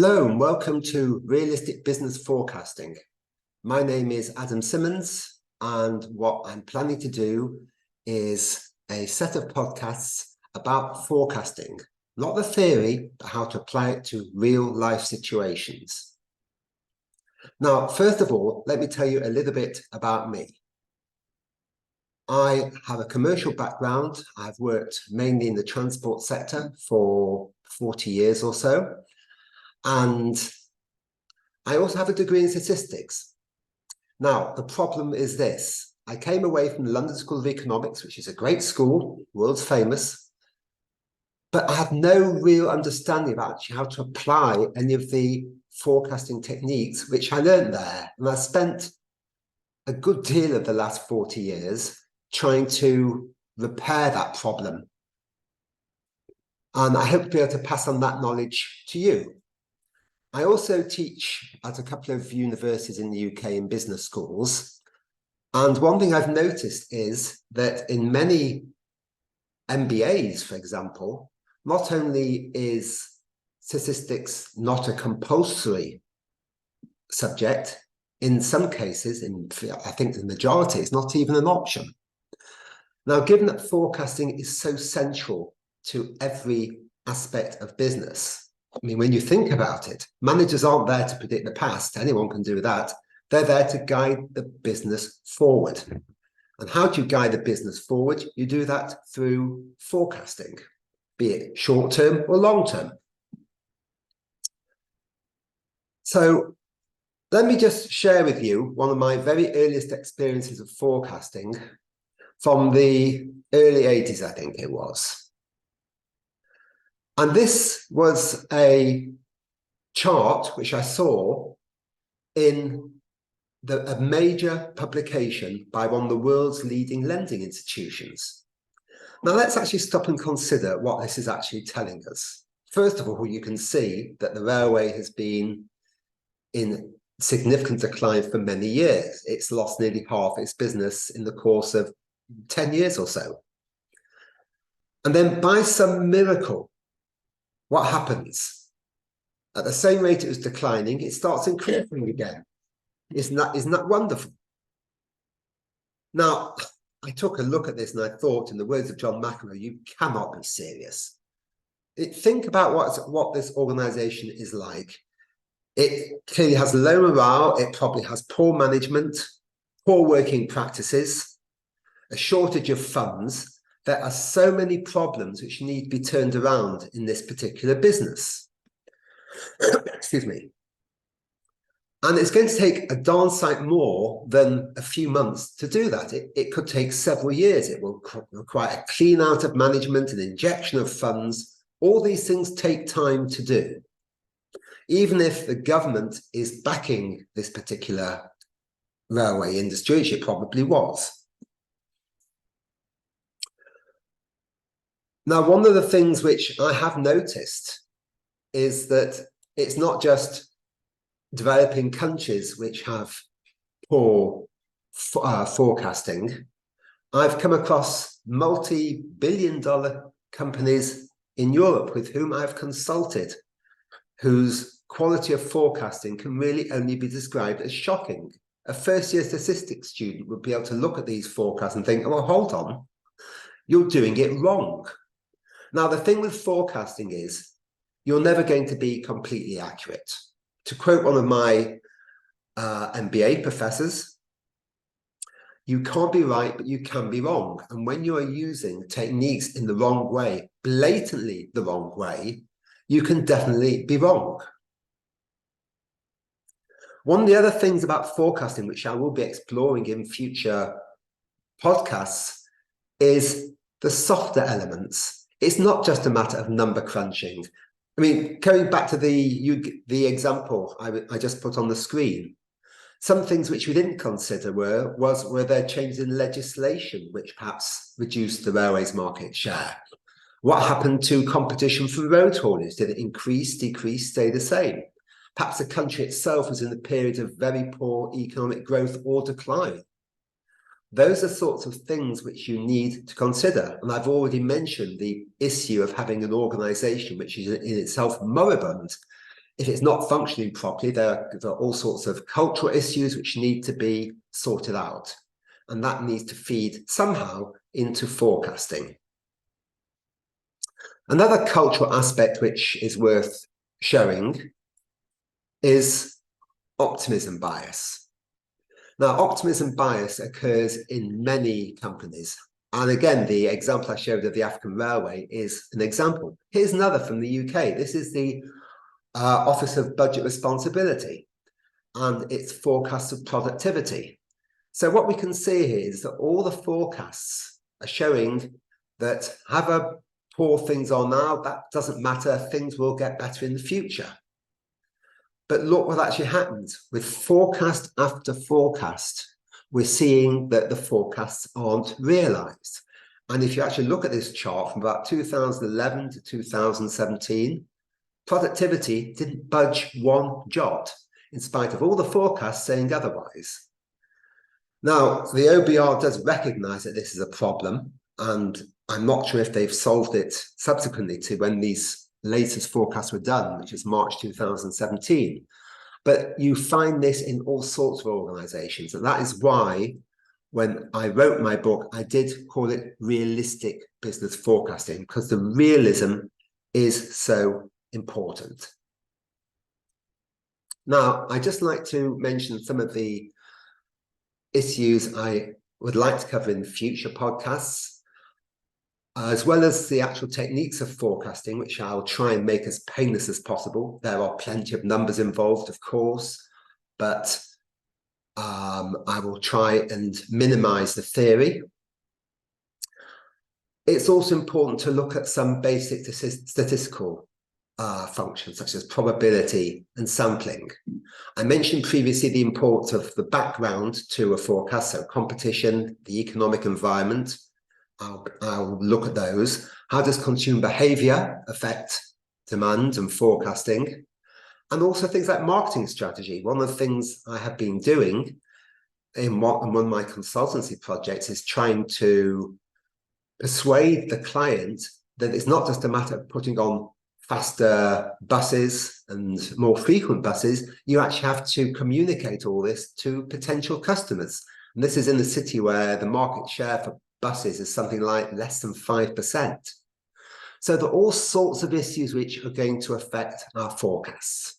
Hello and welcome to Realistic Business Forecasting. My name is Adam Simmons, and what I'm planning to do is a set of podcasts about forecasting, not the theory, but how to apply it to real life situations. Now, first of all, let me tell you a little bit about me. I have a commercial background. I've worked mainly in the transport sector for 40 years or so. And I also have a degree in statistics. Now, the problem is this. I came away from the London School of Economics, which is a great school, world's famous, but I have no real understanding about actually how to apply any of the forecasting techniques which I learned there. And I spent a good deal of the last 40 years trying to repair that problem. And I hope to be able to pass on that knowledge to you. I also teach at a couple of universities in the UK in business schools. And one thing I've noticed is that in many MBAs, for example, not only is statistics not a compulsory subject, in some cases, I think the majority, it's not even an option. Now, given that forecasting is so central to every aspect of business, I mean, when you think about it, managers aren't there to predict the past. Anyone can do that. They're there to guide the business forward. And how do you guide the business forward? You do that through forecasting, be it short-term or long-term. So let me just share with you one of my very earliest experiences of forecasting from the early 80s, I think it was. And this was a chart which I saw in a major publication by one of the world's leading lending institutions. Now, let's actually stop and consider what this is actually telling us. First of all, you can see that the railway has been in significant decline for many years. It's lost nearly half its business in the course of 10 years or so. And then by some miracle, what happens? At the same rate it was declining, it starts increasing again. Isn't that wonderful? Now, I took a look at this and I thought, in the words of John McEnroe, you cannot be serious. Think about what this organization is like. It clearly has low morale. It probably has poor management, poor working practices, a shortage of funds. There are so many problems which need to be turned around in this particular business. Excuse me. And it's going to take a darn sight more than a few months to do that. It could take several years. It will require a clean out of management, an injection of funds. All these things take time to do. Even if the government is backing this particular railway industry, which it probably was. Now, one of the things which I have noticed is that it's not just developing countries which have poor forecasting. I've come across multi-billion-dollar companies in Europe with whom I've consulted, whose quality of forecasting can really only be described as shocking. A first-year statistics student would be able to look at these forecasts and think, oh, hold on, you're doing it wrong. Now, the thing with forecasting is you're never going to be completely accurate. To quote one of my MBA professors, you can't be right, but you can be wrong. And when you are using techniques in the wrong way, blatantly the wrong way, you can definitely be wrong. One of the other things about forecasting, which I will be exploring in future podcasts, is the softer elements. It's not just a matter of number crunching. I mean, going back to the example I just put on the screen, some things which we didn't consider were there changes in legislation which perhaps reduced the railways market share? What happened to competition for road haulage? Did it increase, decrease, stay the same? Perhaps the country itself was in a period of very poor economic growth or decline. Those are sorts of things which you need to consider. And I've already mentioned the issue of having an organization which is in itself moribund if it's not functioning properly, there are all sorts of cultural issues which need to be sorted out. And that needs to feed somehow into forecasting. Another cultural aspect which is worth showing is optimism bias. Now, optimism bias occurs in many companies. And again, the example I showed of the African Railway is an example. Here's another from the UK. This is the Office of Budget Responsibility and its forecasts of productivity. So what we can see here is that all the forecasts are showing that however poor things are now, that doesn't matter, things will get better in the future. But look what actually happens with forecast after forecast. We're seeing that the forecasts aren't realized. And if you actually look at this chart from about 2011 to 2017, productivity didn't budge one jot, in spite of all the forecasts saying otherwise. Now, the OBR does recognize that this is a problem, and I'm not sure if they've solved it subsequently to when these latest forecasts were done, which is March 2017. But you find this in all sorts of organizations. And that is why when I wrote my book, I did call it realistic business forecasting, because the realism is so important. Now, I'd just like to mention some of the issues I would like to cover in future podcasts, as well as the actual techniques of forecasting, which I'll try and make as painless as possible. There are plenty of numbers involved, of course, but I will try and minimize the theory. It's also important to look at some basic statistical functions, such as probability and sampling. I mentioned previously the importance of the background to a forecast, so competition, the economic environment. I'll look at those. How does consumer behavior affect demand and forecasting? And also things like marketing strategy. One of the things I have been doing in one of my consultancy projects is trying to persuade the client that it's not just a matter of putting on faster buses and more frequent buses. You actually have to communicate all this to potential customers. And this is in a city where the market share for buses is something like less than 5%. So there are all sorts of issues which are going to affect our forecasts.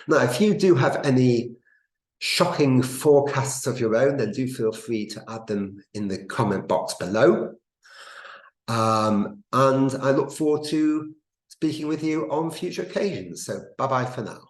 Now, if you do have any shocking forecasts of your own, then do feel free to add them in the comment box below. And I look forward to speaking with you on future occasions. So bye-bye for now.